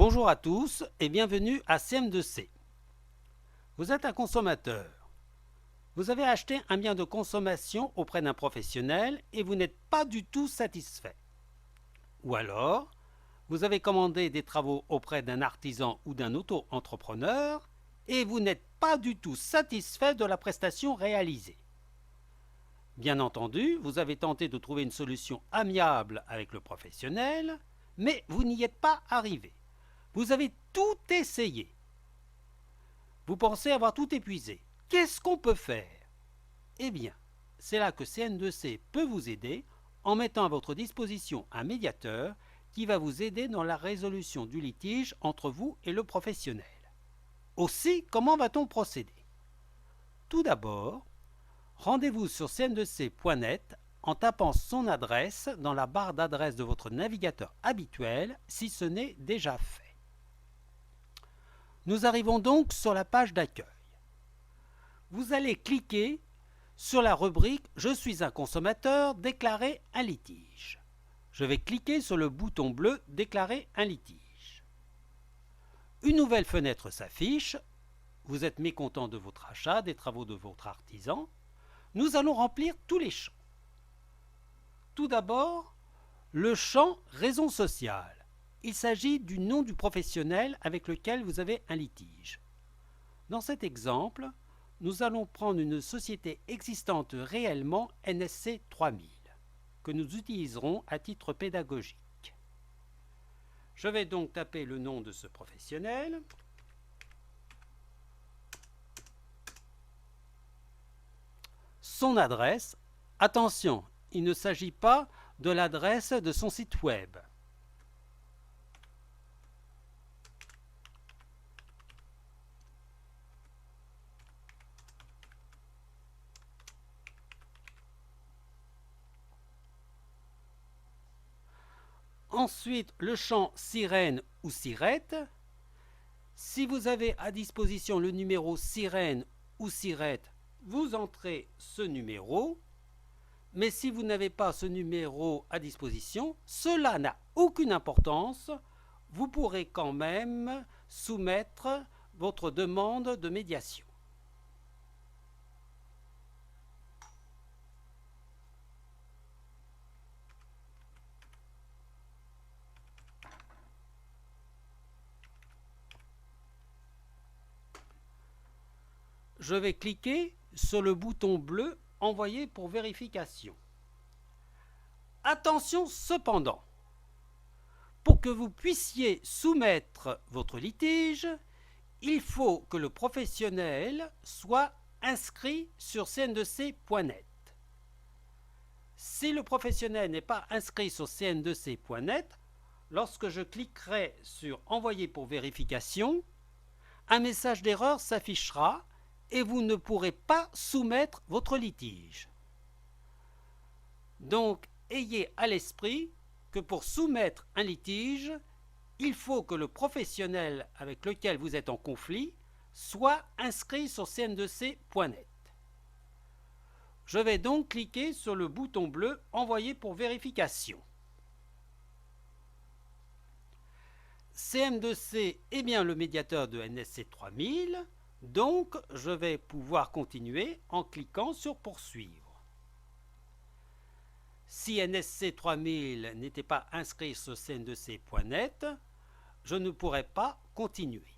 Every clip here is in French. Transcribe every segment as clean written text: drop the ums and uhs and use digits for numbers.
Bonjour à tous et bienvenue à CM2C. Vous êtes un consommateur. Vous avez acheté un bien de consommation auprès d'un professionnel et vous n'êtes pas du tout satisfait. Ou alors, vous avez commandé des travaux auprès d'un artisan ou d'un auto-entrepreneur et vous n'êtes pas du tout satisfait de la prestation réalisée. Bien entendu, vous avez tenté de trouver une solution amiable avec le professionnel, mais vous n'y êtes pas arrivé. Vous avez tout essayé. Vous pensez avoir tout épuisé. Qu'est-ce qu'on peut faire? Eh bien, c'est là que CN2C peut vous aider en mettant à votre disposition un médiateur qui va vous aider dans la résolution du litige entre vous et le professionnel. Aussi, comment va-t-on procéder? Tout d'abord, rendez-vous sur cn2c.net en tapant son adresse dans la barre d'adresse de votre navigateur habituel si ce n'est déjà fait. Nous arrivons donc sur la page d'accueil. Vous allez cliquer sur la rubrique « Je suis un consommateur, déclarer un litige ». Je vais cliquer sur le bouton bleu « Déclarer un litige ». Une nouvelle fenêtre s'affiche. Vous êtes mécontent de votre achat, des travaux de votre artisan. Nous allons remplir tous les champs. Tout d'abord, le champ « Raison sociale ». Il s'agit du nom du professionnel avec lequel vous avez un litige. Dans cet exemple, nous allons prendre une société existante réellement NSC 3000, que nous utiliserons à titre pédagogique. Je vais donc taper le nom de ce professionnel. Son adresse. Attention, il ne s'agit pas de l'adresse de son site web. Ensuite, le champ sirène ou sirette. Si vous avez à disposition le numéro sirène ou sirette, vous entrez ce numéro. Mais si vous n'avez pas ce numéro à disposition, cela n'a aucune importance. Vous pourrez quand même soumettre votre demande de médiation. Je vais cliquer sur le bouton bleu « Envoyer pour vérification ». Attention cependant, pour que vous puissiez soumettre votre litige, il faut que le professionnel soit inscrit sur cn2c.net. Si le professionnel n'est pas inscrit sur cn2c.net, lorsque je cliquerai sur « Envoyer pour vérification », un message d'erreur s'affichera et vous ne pourrez pas soumettre votre litige. Donc, ayez à l'esprit que pour soumettre un litige, il faut que le professionnel avec lequel vous êtes en conflit soit inscrit sur cn2c.net. Je vais donc cliquer sur le bouton bleu « Envoyer pour vérification ». CM2C est bien le médiateur de NSC 3000. Donc, je vais pouvoir continuer en cliquant sur « Poursuivre ». Si NSC 3000 n'était pas inscrit sur cn2c.net, je ne pourrais pas continuer.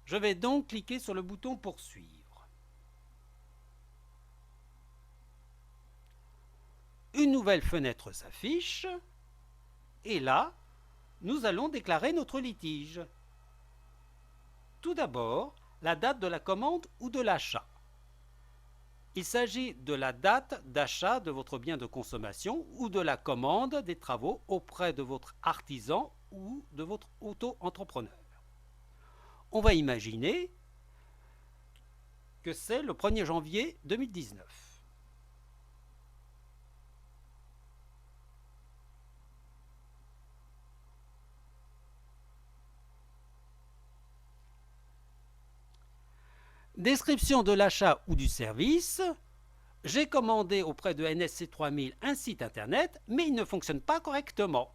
Je vais donc cliquer sur le bouton « Poursuivre ». Une nouvelle fenêtre s'affiche et là, nous allons déclarer notre litige. Tout d'abord, la date de la commande ou de l'achat. Il s'agit de la date d'achat de votre bien de consommation ou de la commande des travaux auprès de votre artisan ou de votre auto-entrepreneur. On va imaginer que c'est le 1er janvier 2019. Description de l'achat ou du service. J'ai commandé auprès de NSC 3000 un site internet, mais il ne fonctionne pas correctement.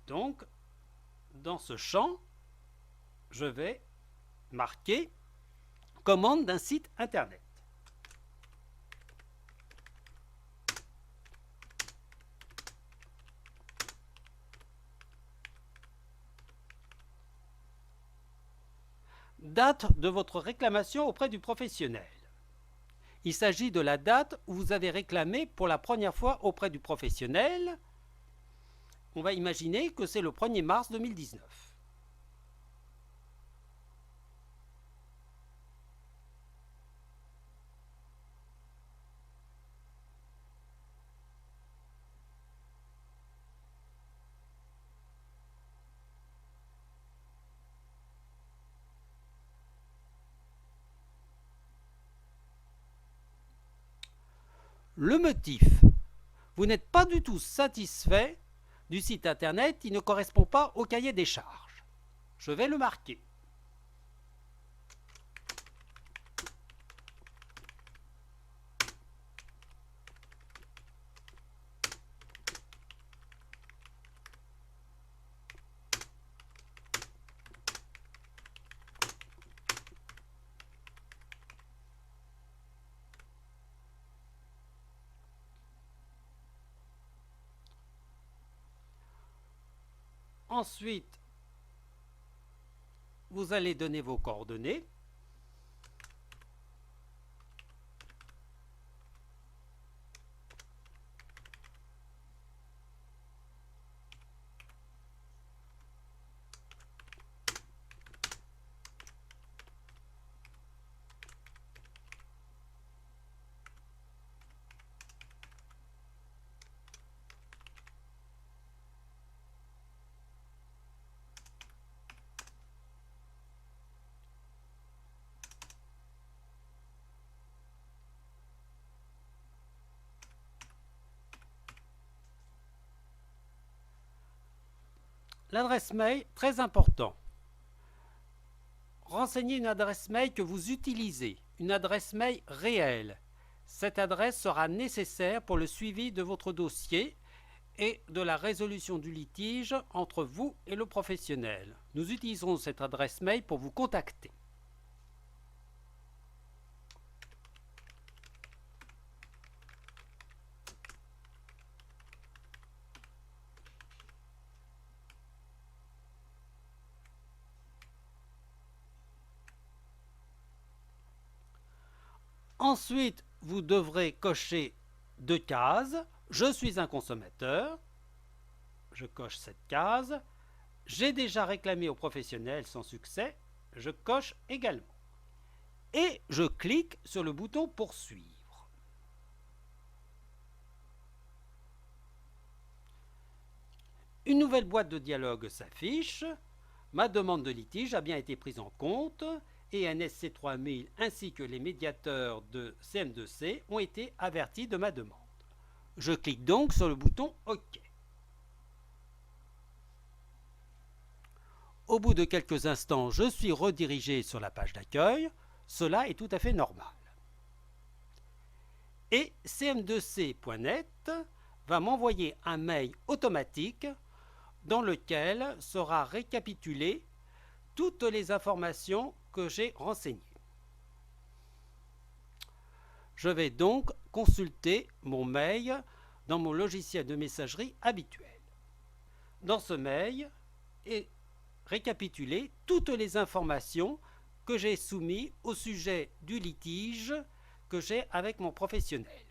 Donc, dans ce champ, je vais marquer commande d'un site internet. Date de votre réclamation auprès du professionnel. Il s'agit de la date où vous avez réclamé pour la première fois auprès du professionnel. On va imaginer que c'est le 1er mars 2019. Le motif. Vous n'êtes pas du tout satisfait du site internet qui ne correspond pas au cahier des charges. Je vais le marquer. Ensuite, vous allez donner vos coordonnées. L'adresse mail, très important. Renseignez une adresse mail que vous utilisez, une adresse mail réelle. Cette adresse sera nécessaire pour le suivi de votre dossier et de la résolution du litige entre vous et le professionnel. Nous utiliserons cette adresse mail pour vous contacter. Ensuite, vous devrez cocher 2 cases. Je suis un consommateur. Je coche cette case. J'ai déjà réclamé au professionnel sans succès. Je coche également. Et je clique sur le bouton Poursuivre. Une nouvelle boîte de dialogue s'affiche. Ma demande de litige a bien été prise en compte et NSC 3000 ainsi que les médiateurs de CM2C ont été avertis de ma demande. Je clique donc sur le bouton OK. Au bout de quelques instants, je suis redirigé sur la page d'accueil. Cela est tout à fait normal. Et cm2c.net va m'envoyer un mail automatique dans lequel sera récapitulé toutes les informations que j'ai renseignées. Je vais donc consulter mon mail dans mon logiciel de messagerie habituel. Dans ce mail est récapitulé toutes les informations que j'ai soumises au sujet du litige que j'ai avec mon professionnel.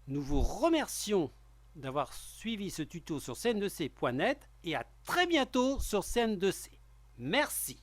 Nous vous remercions d'avoir suivi ce tuto sur cm2c.net et à très bientôt sur CM2C. Merci.